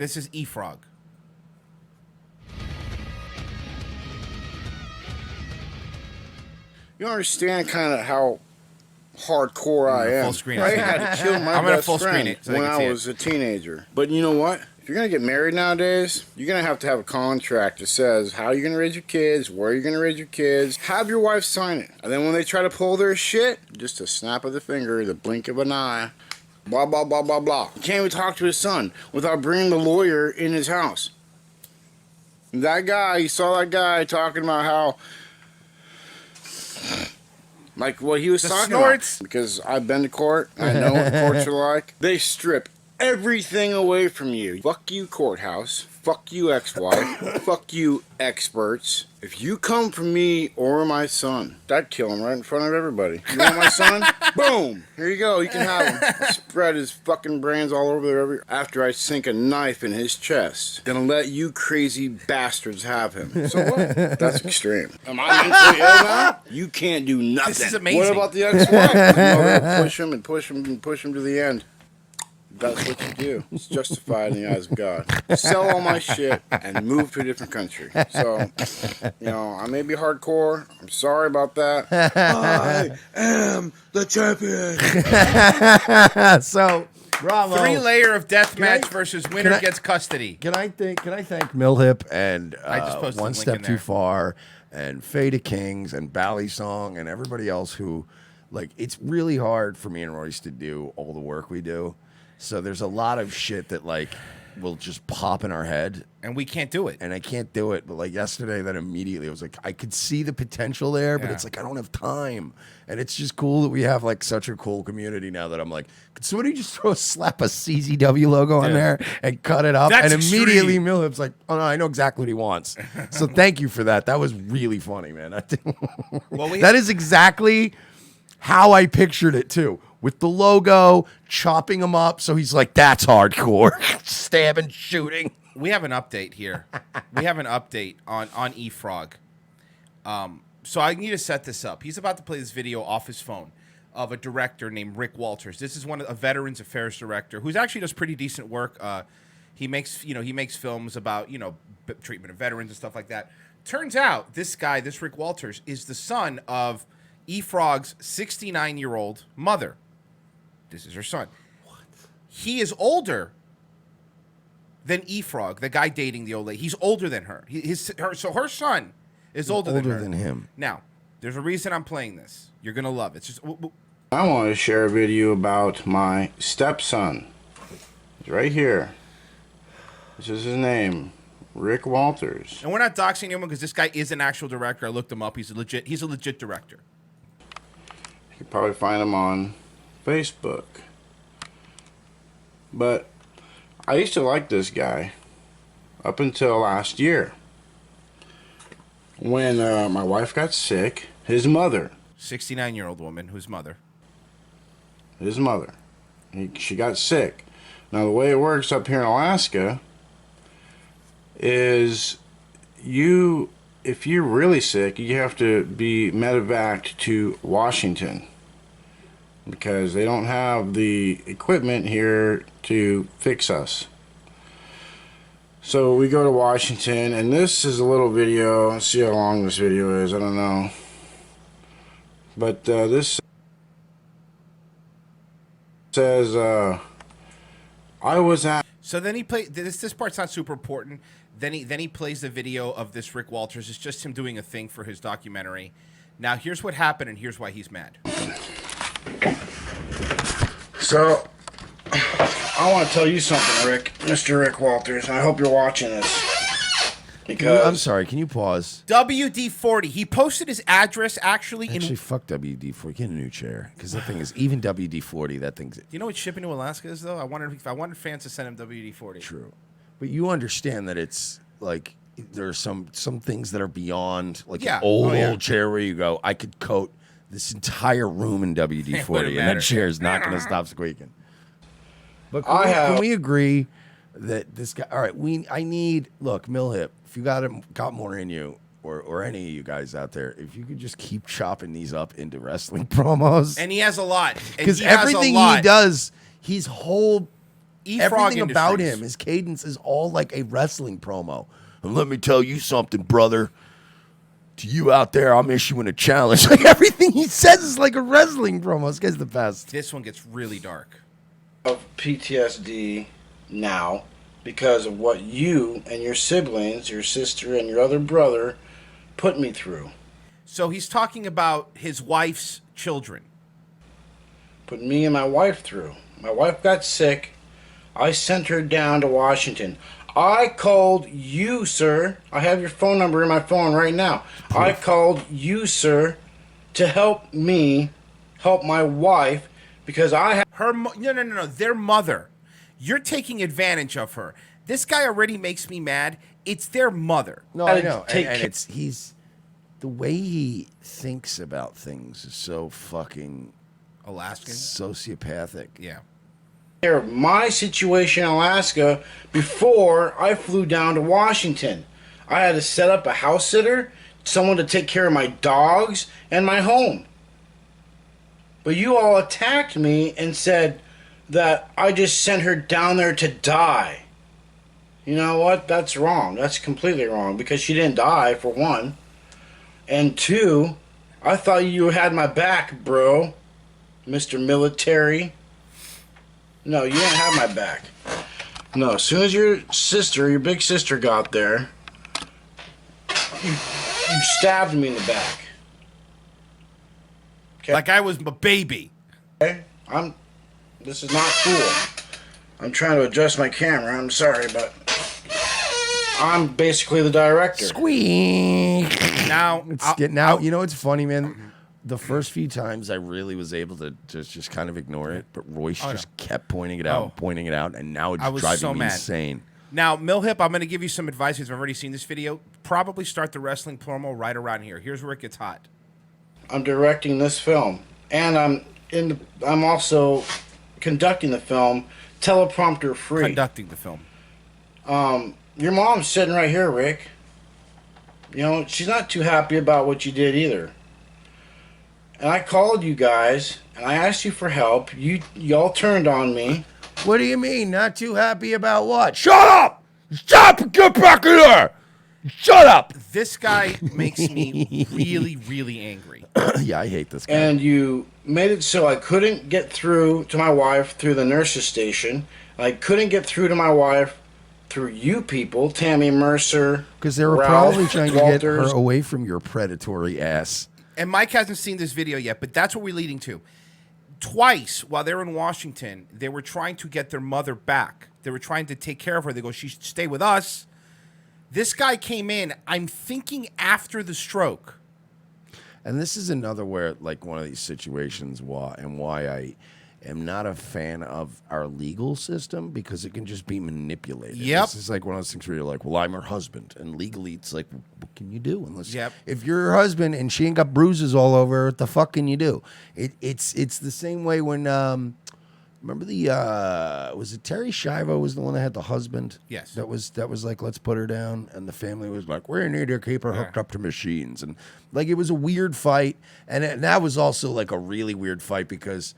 This is Efrog. You understand kind of how hardcore I am. Full screen. I had to kill my I'm gonna best full screen friend it so when they can I see was it. a teenager. But you know what? If you're gonna get married nowadays, you're gonna have a contract that says how you're gonna raise your kids, where you're gonna raise your kids. Have your wife sign it, and then when they try to pull their shit, just a snap of the finger, the blink of an eye, blah blah blah blah blah. You can't even talk to his son without bringing the lawyer in his house. That guy, you saw that guy talking about how. Like what he was talking about. Because I've been to court. I know what the courts are like. They strip everything away from you. Fuck you, courthouse. Fuck you, ex-wife. Fuck you, experts. If you come for me or my son, I'd kill him right in front of everybody. You want my son? Boom! Here you go. You can have him. I'll spread his fucking brains all over there after I sink a knife in his chest. Gonna let you crazy bastards have him. So what? That's extreme. Am I mentally ill now? You can't do nothing. This is amazing. What about the ex-wife? You know, push him and push him and push him to the end. That's what you do. It's justified in the eyes of God. Sell all my shit and move to a different country. So, you know, I may be hardcore. I'm sorry about that. I am the champion. So, bravo. 3-layer of death match versus winner gets custody. Can I thank Millhip and I just posted One the link Step in Too there. Far and Fade of Kings and Bally Song and everybody else who, like, it's really hard for me and Royce to do all the work we do. So there's a lot of shit that, like, will just pop in our head. And we can't do it. And I can't do it. But, like, yesterday, then immediately I was like, I could see the potential there, but it's like, I don't have time. And it's just cool that we have, like, such a cool community now that I'm like, could somebody just slap a CZW logo on there and cut it up? That's and immediately extreme. Millhip's like, oh, no, I know exactly what he wants. So thank you for that. That was really funny, man. I think that is exactly how I pictured it, too. With the logo, chopping him up. So he's like, that's hardcore. Stabbing, shooting. We have an update here. We have an update on Efrog. So I need to set this up. He's about to play this video off his phone of a director named Rick Walters. This is a Veterans Affairs director who's actually does pretty decent work. He makes films about, treatment of veterans and stuff like that. Turns out this Rick Walters, is the son of Efrog's 69-year-old mother. This is her son. What? He is older than Efrog, the guy dating the old lady. He's older than her. So her son is older than her. Older than him. Now, there's a reason I'm playing this. You're going to love it. It's just... I want to share a video about my stepson. He's right here. This is his name, Rick Walters. And we're not doxing anyone because this guy is an actual director. I looked him up. He's a legit director. You can probably find him on Facebook. But I used to like this guy up until last year when my wife got sick. His mother, 69-year-old woman, whose mother, she got sick. Now the way it works up here in Alaska is if you're really sick, you have to be medevaced to Washington because they don't have the equipment here to fix us. So we go to Washington, and this is a little video. Let's see how long this video is. I don't know. But this says, I was at... So then he played... This part's not super important. Then he plays the video of this Rick Walters. It's just him doing a thing for his documentary. Now, here's what happened, and here's why he's mad. So, I want to tell you something, Rick. Mr. Rick Walters. I hope you're watching this. Because I'm sorry, can you pause? WD-40. He posted his address actually fuck WD-40. Get a new chair. Because that thing is, even WD-40, that thing's... You know what shipping to Alaska is, though? I wanted fans to send him WD-40. True. But you understand that it's, like, there are some things that are beyond, like, an old chair where you go, I could coat this entire room in WD-40, and that chair is not going to stop squeaking. But can we agree that this guy... All right, I need... Look, Millhip, if you got more in you, or any of you guys out there, if you could just keep chopping these up into wrestling promos. And he has a lot. Because everything he does, his whole everything about him, his cadence is all like a wrestling promo. And let me tell you something, brother. To you out there, I'm issuing a challenge. Like everything he says is like a wrestling promo. This guy's the best. This one gets really dark. Of PTSD now because of what you and your siblings, your sister and your other brother, put me through. So he's talking about his wife's children. Put me and my wife through. My wife got sick. I sent her down to Washington. I called you, sir. I have your phone number in my phone right now. I called you, sir, to help me help my wife because I have no. Their mother. You're taking advantage of her. This guy already makes me mad. It's their mother. No, I know. And he's the way he thinks about things is so fucking Alaskan, sociopathic. Yeah. Care of my situation in Alaska before I flew down to Washington. I had to set up a house sitter, someone to take care of my dogs and my home. But you all attacked me and said that I just sent her down there to die. You know what? That's wrong. That's completely wrong because she didn't die, for one. And two, I thought you had my back, bro. Mr. Military. No, you didn't have my back. No, as soon as your big sister got there, you stabbed me in the back. Okay? Like I was a baby. Okay? This is not cool. I'm trying to adjust my camera. I'm sorry, but I'm basically the director. Squeak. Now, it's getting out. You know what's funny, man? The first few times I really was able to just kind of ignore it, but Royce just kept pointing it out, and now it's driving me insane. Now, Millhip, I'm going to give you some advice because I've already seen this video. Probably start the wrestling promo right around here. Here's where it gets hot. I'm directing this film, and I'm also conducting the film, teleprompter free. Conducting the film. Your mom's sitting right here, Rick. You know, she's not too happy about what you did either. And I called you guys, and I asked you for help. Y'all turned on me. What do you mean, not too happy about what? Shut up! Stop and get back in there! Shut up! This guy makes me really, really angry. Yeah, I hate this guy. And you made it so I couldn't get through to my wife through the nurse's station. I couldn't get through to my wife through you people, Tammy Mercer, because they were probably trying to get her away from your predatory ass. And Mike hasn't seen this video yet, but that's what we're leading to. Twice, while they were in Washington, they were trying to get their mother back. They were trying to take care of her. They go, she should stay with us. This guy came in, I'm thinking after the stroke. And this is another where, like, one of these situations why I am not a fan of our legal system because it can just be manipulated. Yep. This is like one of those things where you're like, well, I'm her husband. And legally, it's like, what can you do? Unless Yep. If you're her husband and she ain't got bruises all over her, what the fuck can you do? It's the same way when, remember was it Terry Schiavo was the one that had the husband? Yes. That was like, let's put her down. And the family was like, we need to keep her hooked up to machines. And like, it was a weird fight. And that was also like a really weird fight because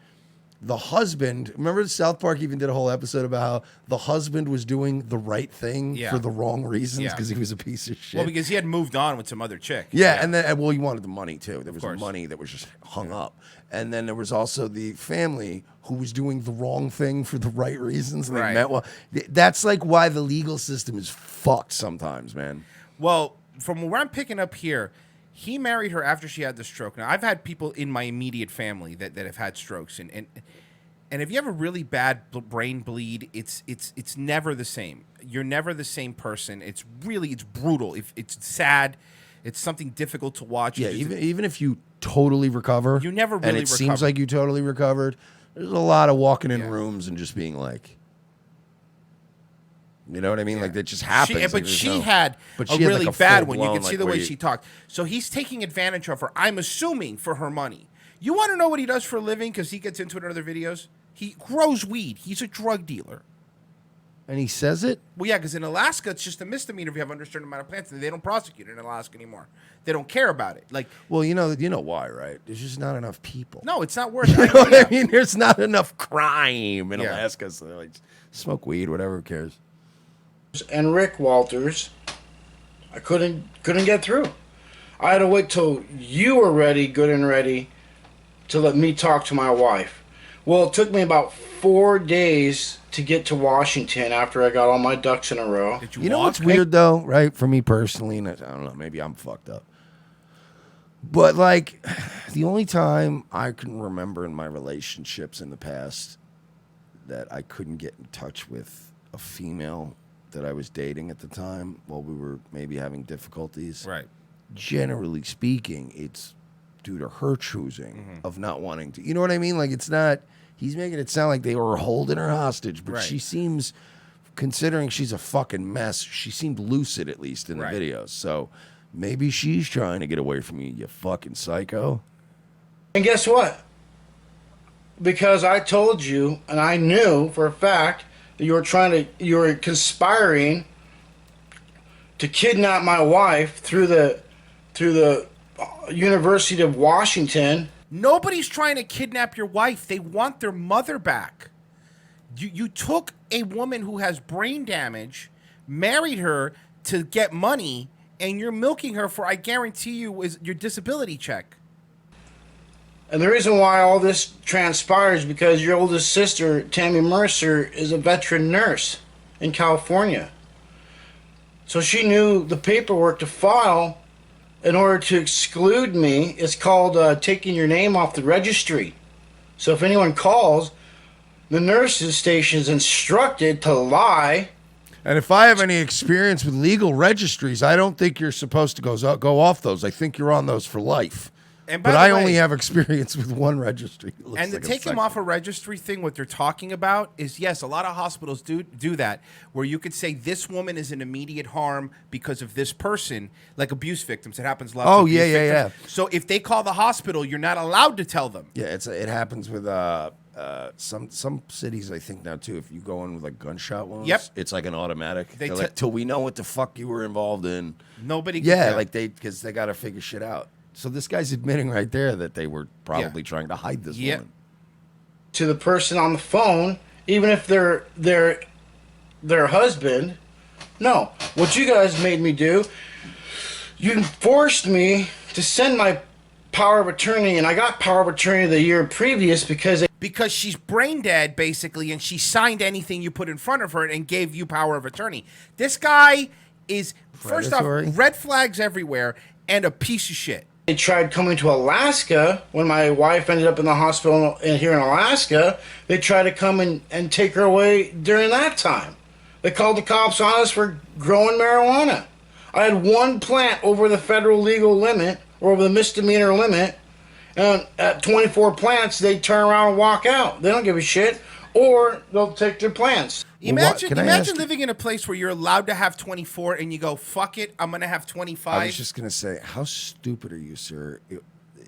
the husband, remember South Park even did a whole episode about how the husband was doing the right thing for the wrong reasons because he was a piece of shit. Well, because he had moved on with some other chick. Yeah, and then, well, he wanted the money too. There was money that was just hung up. And then there was also the family who was doing the wrong thing for the right reasons. And they meant well. That's like why the legal system is fucked sometimes, man. Well, from where I'm picking up here, he married her after she had the stroke. Now, I've had people in my immediate family that have had strokes, and if you have a really bad brain bleed, it's never the same. You're never the same person. It's brutal. It's sad. It's something difficult to watch. Yeah, even if you totally recover, you never really and it seems like you totally recovered. There's a lot of walking in rooms and just being like, you know what I mean? Like that just happens. She had a really bad one. You can see the way she talked. So he's taking advantage of her, I'm assuming, for her money. You want to know what he does for a living? Because he gets into it in other videos. He grows weed. He's a drug dealer. And he says it? Well, yeah, because in Alaska, it's just a misdemeanor if you have under a certain amount of plants, and they don't prosecute it in Alaska anymore. They don't care about it. Like, well, you know why, right? There's just not enough people. No, it's not worth it. You know what I mean? There's not enough crime in Alaska, so they're like, smoke weed, whatever, who cares? And Rick Walters, I couldn't get through. I had to wait till you were ready, good and ready, to let me talk to my wife. Well, it took me about 4 days to get to Washington after I got all my ducks in a row. You know what's weird, though, right? For me personally, and I don't know, maybe I'm fucked up. But, like, the only time I can remember in my relationships in the past that I couldn't get in touch with a female that I was dating at the time while we were maybe having difficulties. Right. Generally speaking, it's due to her choosing of not wanting to. You know what I mean? Like, it's not, he's making it sound like they were holding her hostage, but she seems, considering she's a fucking mess, she seemed lucid at least in the videos. So maybe she's trying to get away from you fucking psycho. And guess what? Because I told you, and I knew for a fact that you were conspiring to kidnap my wife through the University of Washington. Nobody's trying to kidnap your wife. They want their mother back. You took a woman who has brain damage, married her to get money, and you're milking her for, I guarantee you, is your disability check. And the reason why all this transpires because your oldest sister, Tammy Mercer, is a veteran nurse in California. So she knew the paperwork to file in order to exclude me. It's called taking your name off the registry. So if anyone calls, the nurses station is instructed to lie. And if I have any experience with legal registries, I don't think you're supposed to go off those. I think you're on those for life. But I only have experience with one registry. And to take them off a registry thing, what they're talking about is, yes, a lot of hospitals do that, where you could say this woman is in immediate harm because of this person, like abuse victims. It happens a lot. Oh, yeah. So if they call the hospital, you're not allowed to tell them. Yeah, it happens with some cities, I think, now, too. If you go in with, like, gunshot wounds, it's like an automatic. They're like, till we know what the fuck you were involved in. Nobody can Yeah, like because they got to figure shit out. So this guy's admitting right there that they were probably trying to hide this woman. To the person on the phone, even if they're their husband. No, what you guys made me do, you forced me to send my power of attorney, and I got power of attorney the year previous because she's brain dead, basically, and she signed anything you put in front of her and gave you power of attorney. This guy is, first off, red flags everywhere and a piece of shit. They tried coming to Alaska when my wife ended up in the hospital here in Alaska. They tried to come and take her away during that time. They called the cops on us for growing marijuana. I had one plant over the federal legal limit, or over the misdemeanor limit, and at 24 plants, they turn around and walk out. They don't give a shit, or they'll take their plants. Imagine living in a place where you're allowed to have 24 and you go, fuck it, I'm going to have 25. I was just going to say, how stupid are you, sir?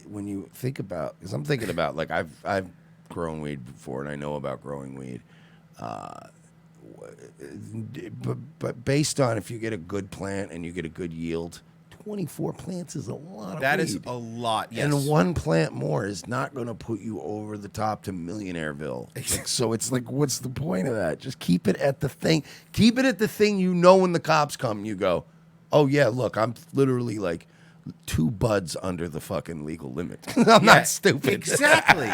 When you think about, because I'm thinking about, like, I've grown weed before and I know about growing weed. But based on if you get a good plant and you get a good yield, 24 plants is a lot of That weed. is a lot, yes. And one plant more is not going to put you over the top to Millionaireville. So it's like, what's the point of that? Just keep it at the thing. Keep it at the thing you know when the cops come, you go, oh, yeah, look, I'm literally like 2 buds under the fucking legal limit. I'm not stupid. Exactly.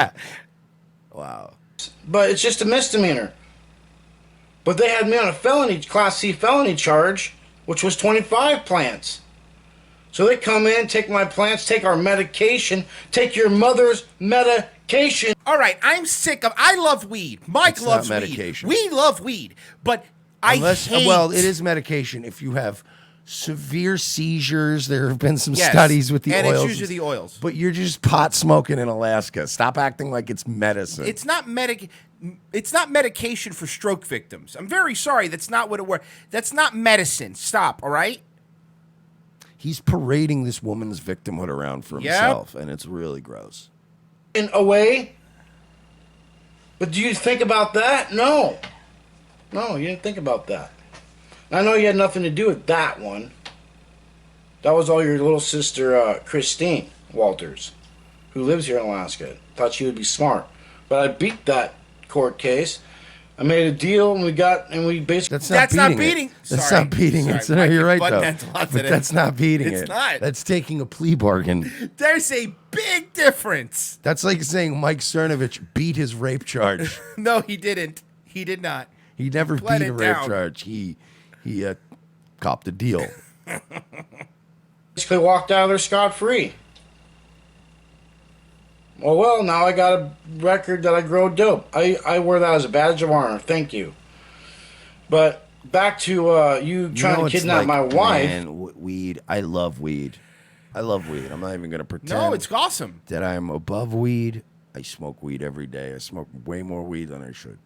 Wow. But it's just a misdemeanor. But they had me on a Class C felony charge, which was 25 plants. So they come in, take my plants, take our medication, take your mother's medication. All right, I'm sick of. I love weed. Mike loves medication. Weed. We love weed, but well, it is medication. If you have severe seizures, there have been some studies with the oils. And it's usually the oils. But you're just pot smoking in Alaska. Stop acting like it's medicine. It's not medication for stroke victims. I'm very sorry. That's not what it was. That's not medicine. Stop. All right. He's parading this woman's victimhood around for himself, and it's really gross. In a way, but do you think about that? No. No, you didn't think about that. I know you had nothing to do with that one. That was all your little sister, Christine Walters, who lives here in Alaska. Thought she would be smart. But I beat that court case. I made a deal, and we basically... That's not beating. That's not beating it. So, you're right, though. But that's not beating it. It's not. That's taking a plea bargain. There's a big difference. That's like saying Mike Cernovich beat his rape charge. No, he didn't. He did not. He never beat a rape charge. He copped a deal. Basically walked out of there scot-free. Well, now I got a record that I grow dope. I wear that as a badge of honor. Thank you. But back to you trying to kidnap my wife. Man, weed. I love weed. I'm not even going to pretend. No, it's awesome. That I'm above weed. I smoke weed every day. I smoke way more weed than I should.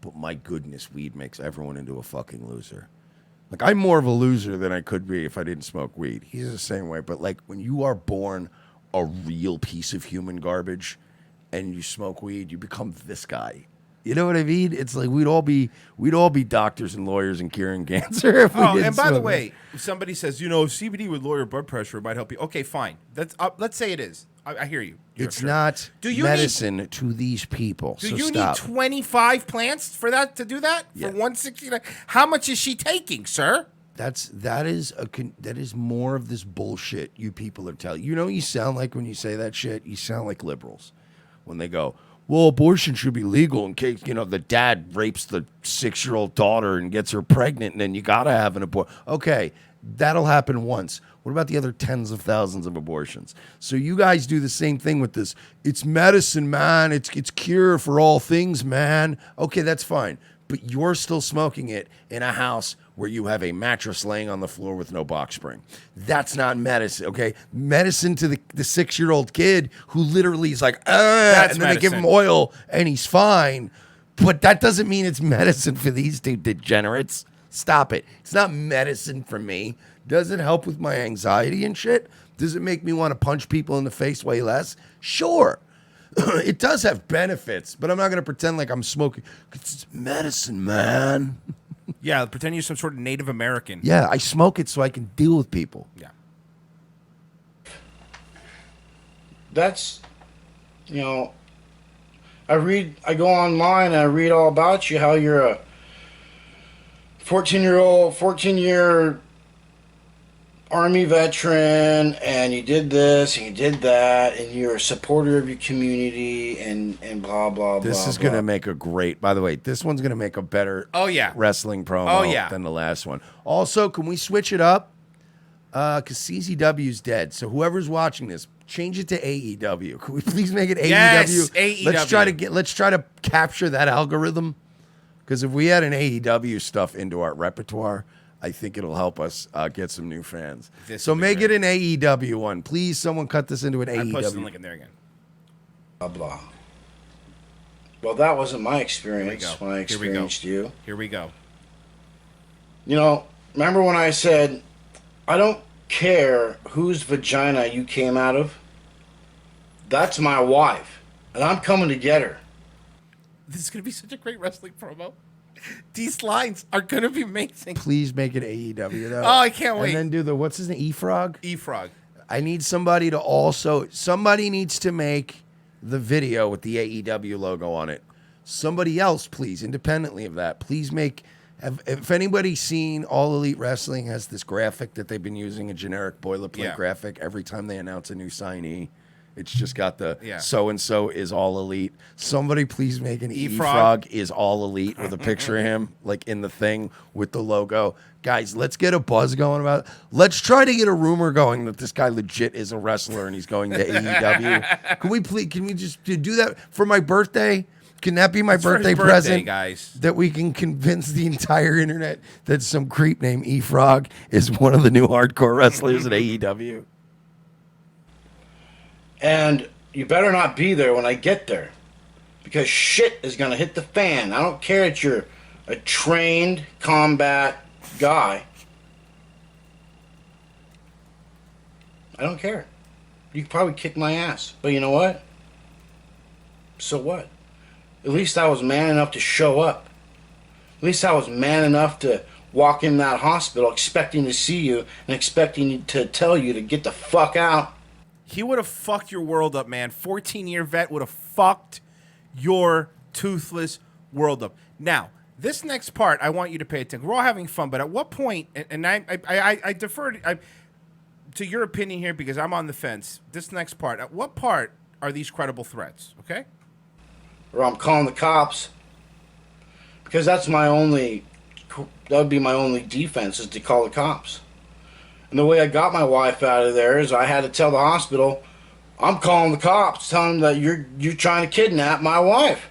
But my goodness, weed makes everyone into a fucking loser. Like, I'm more of a loser than I could be if I didn't smoke weed. He's the same way. But, like, when you are born a real piece of human garbage and you smoke weed, you become this guy. You know what I mean? It's like we'd all be doctors and lawyers and curing cancer if we didn't and by the smoke way, if somebody says, CBD would lower your blood pressure, it might help you. Okay, fine. That's let's say it is. I hear you. It's not medicine to these people. Do you need 25 plants for that to do that? For 169? How much is she taking, sir? That is more of this bullshit you people are telling. You know what you sound like when you say that shit? You sound like liberals. When they go, well, abortion should be legal in case, the dad rapes the 6-year-old daughter and gets her pregnant, and then you got to have an abortion. Okay, that'll happen once. What about the other tens of thousands of abortions? So you guys do the same thing with this. It's medicine, man. It's cure for all things, man. Okay, that's fine. But you're still smoking it in a house where you have a mattress laying on the floor with no box spring. That's not medicine, okay? Medicine to the 6-year-old kid who literally is like, and then they give him oil and he's fine. But that doesn't mean it's medicine for these two degenerates. Stop it. It's not medicine for me. Does it help with my anxiety and shit? Does it make me want to punch people in the face way less? Sure. It does have benefits, but I'm not going to pretend like I'm smoking. It's medicine, man. Yeah, pretend you're some sort of Native American. Yeah, I smoke it so I can deal with people. Yeah. That's, I go online and I read all about you, how you're a 14-year Army veteran, and you did this and you did that, and you're a supporter of your community, and blah, blah, blah. This is going to make a great, by the way, this one's going to make a better wrestling promo than the last one. Also, can we switch it up? Because CZW's dead. So whoever's watching this, change it to AEW. Can we please make it AEW? Yes, AEW. Let's try to capture that algorithm. Because if we had an AEW stuff into our repertoire, I think it'll help us get some new fans. So make it an AEW one. Please, someone cut this into an AEW. I posted the link in there again. Blah, blah. Well, that wasn't my experience when I experienced you. Here we go. Remember when I said, I don't care whose vagina you came out of? That's my wife, and I'm coming to get her. This is going to be such a great wrestling promo. These lines are going to be amazing. Please make it AEW, though. Oh, I can't wait. And then do what's his name? Efrog? Efrog. I need somebody needs to make the video with the AEW logo on it. Somebody else, please, independently of that, please make, if anybody's seen All Elite Wrestling has this graphic that they've been using, a generic boilerplate graphic, every time they announce a new signee. It's just got the so-and-so is All Elite. Somebody please make an Efrog is All Elite with a picture of him, like in the thing with the logo. Guys, let's get a buzz going about it. Let's try to get a rumor going that this guy legit is a wrestler and he's going to AEW. Can we just do that for my birthday? Can that be my birthday present, guys? That we can convince the entire internet that some creep named Efrog is one of the new hardcore wrestlers at AEW? And you better not be there when I get there, because shit is going to hit the fan. I don't care that you're a trained combat guy. I don't care. You could probably kick my ass. But you know what? So what? At least I was man enough to show up. At least I was man enough to walk in that hospital expecting to see you and expecting to tell you to get the fuck out. He would have fucked your world up, man. 14-year vet would have fucked your toothless world up. Now, this next part, I want you to pay attention. We're all having fun, but at what point, and I defer to your opinion here because I'm on the fence. This next part, at what part are these credible threats, okay? Or I'm calling the cops. Because that would be my only defense, is to call the cops. And the way I got my wife out of there is I had to tell the hospital, I'm calling the cops, telling them that you're trying to kidnap my wife.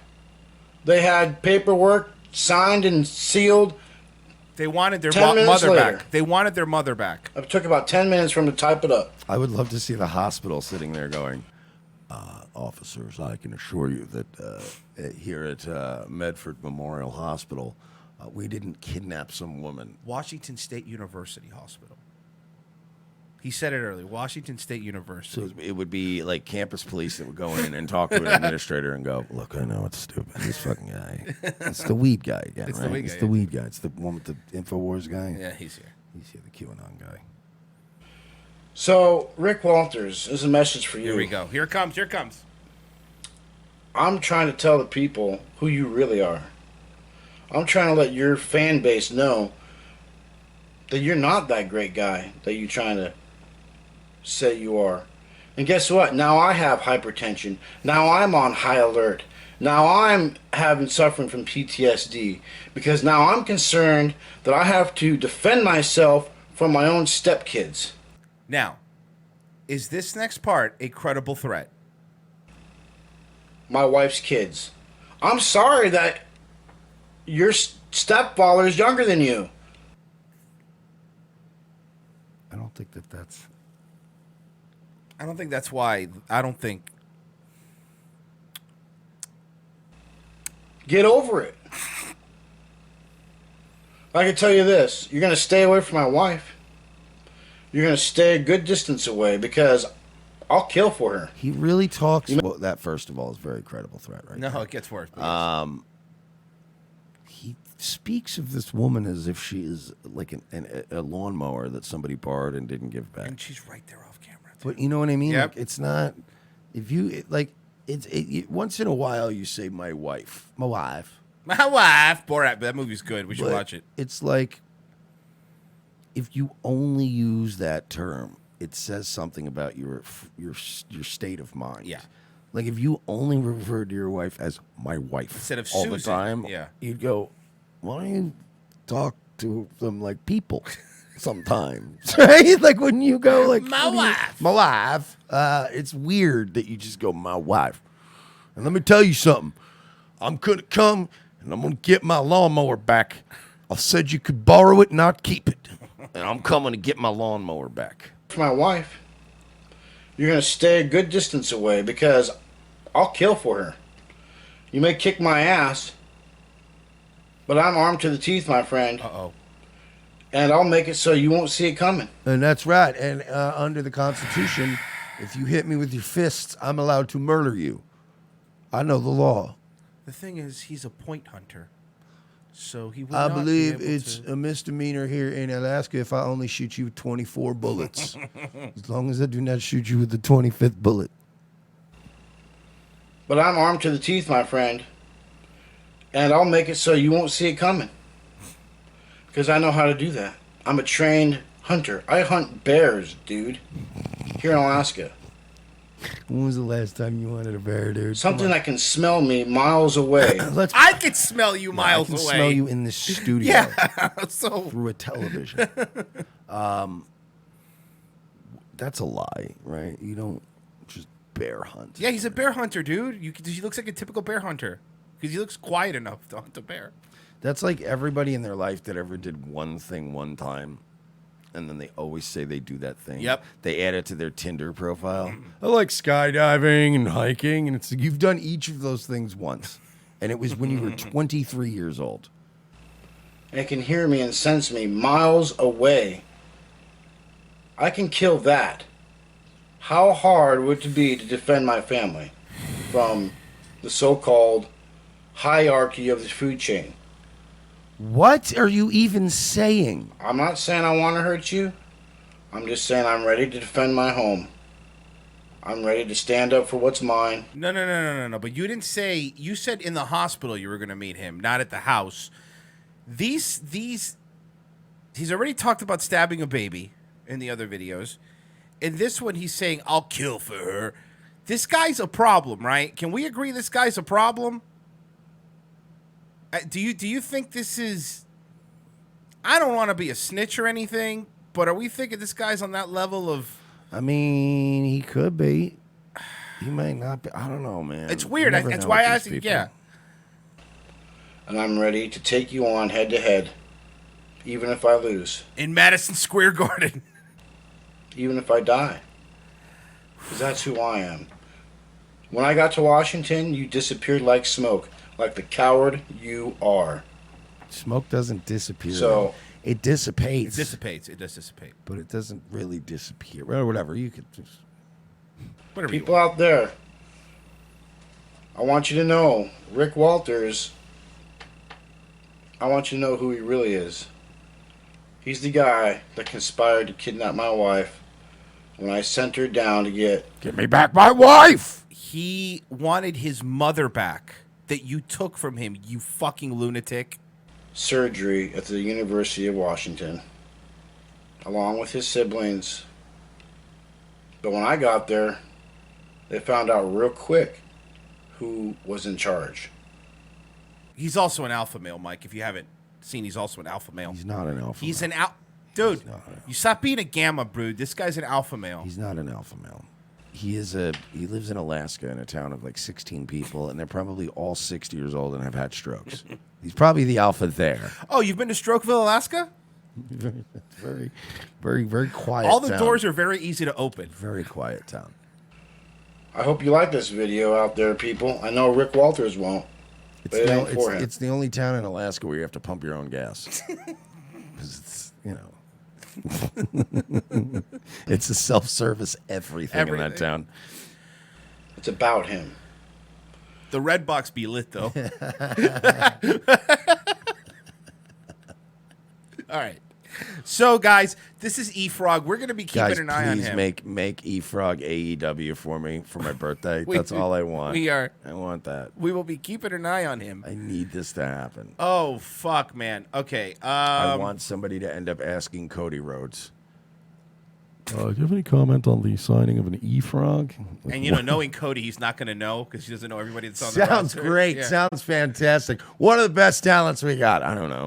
They had paperwork signed and sealed. They wanted their mother back. They wanted their mother back. It took about 10 minutes for them to type it up. I would love to see the hospital sitting there going, officers, I can assure you that here at Medford Memorial Hospital, we didn't kidnap some woman. Washington State University Hospital. He said it earlier. Washington State University. So it would be like campus police that would go in and talk to an administrator and go, look, I know it's stupid. This fucking guy. It's the weed guy again, It's right? the weed It's guy, the yeah. weed guy. It's the one with the InfoWars guy. Yeah, he's here. He's here, the QAnon guy. So, Rick Walters, this is a message for you. Here we go. Here it comes. Here it comes. I'm trying to tell the people who you really are. I'm trying to let your fan base know that you're not that great guy that you're trying to say you are. And guess what? Now I have hypertension. Now I'm on high alert. Now I'm suffering from PTSD because now I'm concerned that I have to defend myself from my own stepkids. Now, is this next part a credible threat? My wife's kids. I'm sorry that your stepfather is younger than you. I don't think that's... I don't think that's why. I don't think. Get over it. I can tell you this. You're going to stay away from my wife. You're going to stay a good distance away because I'll kill for her. He really talks... Well, that, first of all, is a very credible threat, right? No, there. it gets worse. Yes. He speaks of this woman as if she is like a lawnmower that somebody borrowed and didn't give back. And she's right there off camera. But you know what I mean? Yep. Like, it's not... If you... Like, once in a while, you say, my wife. My wife. My wife. Borat. That movie's good. We should But watch it. It's like... If you only use that term, it says something about your state of mind. Yeah. Like, if you only refer to your wife as my wife Instead of all Susan. the time, Yeah. you'd go, why don't you talk to them like people sometimes? Right? Like, when you go, like, My wife. My wife. It's weird that you just go, my wife. And let me tell you something. I'm going to come, and I'm going to get my lawnmower back. I said you could borrow it, not keep it. And I'm coming to get my lawnmower back. For my wife, you're going to stay a good distance away because I'll kill for her. You may kick my ass, but I'm armed to the teeth, my friend. Uh-oh. And I'll make it so you won't see it coming. And that's right. And under the Constitution, if you hit me with your fists, I'm allowed to murder you. I know the law. The thing is, he's a point hunter. So he would I not be believe able it's to... a misdemeanor here in Alaska if I only shoot you with 24 bullets. As long as I do not shoot you with the 25th bullet. But I'm armed to the teeth, my friend. And I'll make it so you won't see it coming. Because I know how to do that. I'm a trained hunter. I hunt bears, dude. Here in Alaska. When was the last time you hunted a bear, dude? Something that can smell me miles away. I could smell you miles I can away. smell you in the studio. Yeah. So through a television. That's a lie, right? You don't just bear hunt. yeah, he's a bear hunter, dude. He looks like a typical bear hunter because he looks quiet enough to hunt a bear. That's like everybody in their life that ever did one thing one time, and then they always say they do that thing. Yep. They add it to their Tinder profile. I like skydiving and hiking, and it's like you've done each of those things once, and it was when you were 23 years old. And it can hear me and sense me miles away. I can kill that. How hard would it be to defend my family from the so-called hierarchy of the food chain? What are you even saying? I'm not saying I want to hurt you. I'm just saying I'm ready to defend my home. I'm ready to stand up for what's mine. No. But you didn't say, you said in the hospital you were going to meet him, not at the house. He's already talked about stabbing a baby in the other videos. In this one, he's saying, I'll kill for her. This guy's a problem, right? Can we agree this guy's a problem? Do you think this is... I don't want to be a snitch or anything, but are we thinking this guy's on that level of... I mean, he could be. He may not be. I don't know, man. It's weird. That's why I asked you. Yeah. And I'm ready to take you on head to head, even if I lose. In Madison Square Garden. Even if I die. Because that's who I am. When I got to Washington, you disappeared like smoke. Like the coward you are. Smoke doesn't disappear. So... It dissipates. It does dissipate. But it doesn't really disappear. Or whatever. You could just... Whatever. People out there, I want you to know, Rick Walters, I want you to know who he really is. He's the guy that conspired to kidnap my wife when I sent her down to get me back my wife! He wanted his mother back that you took from him, you fucking lunatic. Surgery at the University of Washington, along with his siblings. But when I got there, they found out real quick who was in charge. He's also an alpha male, Mike. If you haven't seen, he's also an alpha male. He's not an alpha He's male. Dude, you stop being a gamma brood. This guy's an alpha male. He's not an alpha male. He lives in Alaska in a town of like 16 people, and they're probably all 60 years old and have had strokes. He's probably the alpha there. Oh, you've been to Strokeville, Alaska? Very, very, very quiet. All the town. doors are very easy to open. Very quiet town. I hope you like this video out there, people. I know Rick Walters won't. It's the only town in Alaska where you have to pump your own gas. Because it's, it's a self-service everything in that town. It's about him. The red box be lit, though. All right. So, guys, this is Efrog. We're going to be keeping an eye on him. Please make Efrog AEW for me for my birthday. That's all I want. I want that. We will be keeping an eye on him. I need this to happen. Oh, fuck, man. Okay. I want somebody to end up asking Cody Rhodes. Do you have any comment on the signing of an Efrog? And, knowing Cody, he's not going to know because he doesn't know everybody that's on the roster. Sounds great. Yeah. Sounds fantastic. One of the best talents we got. I don't know.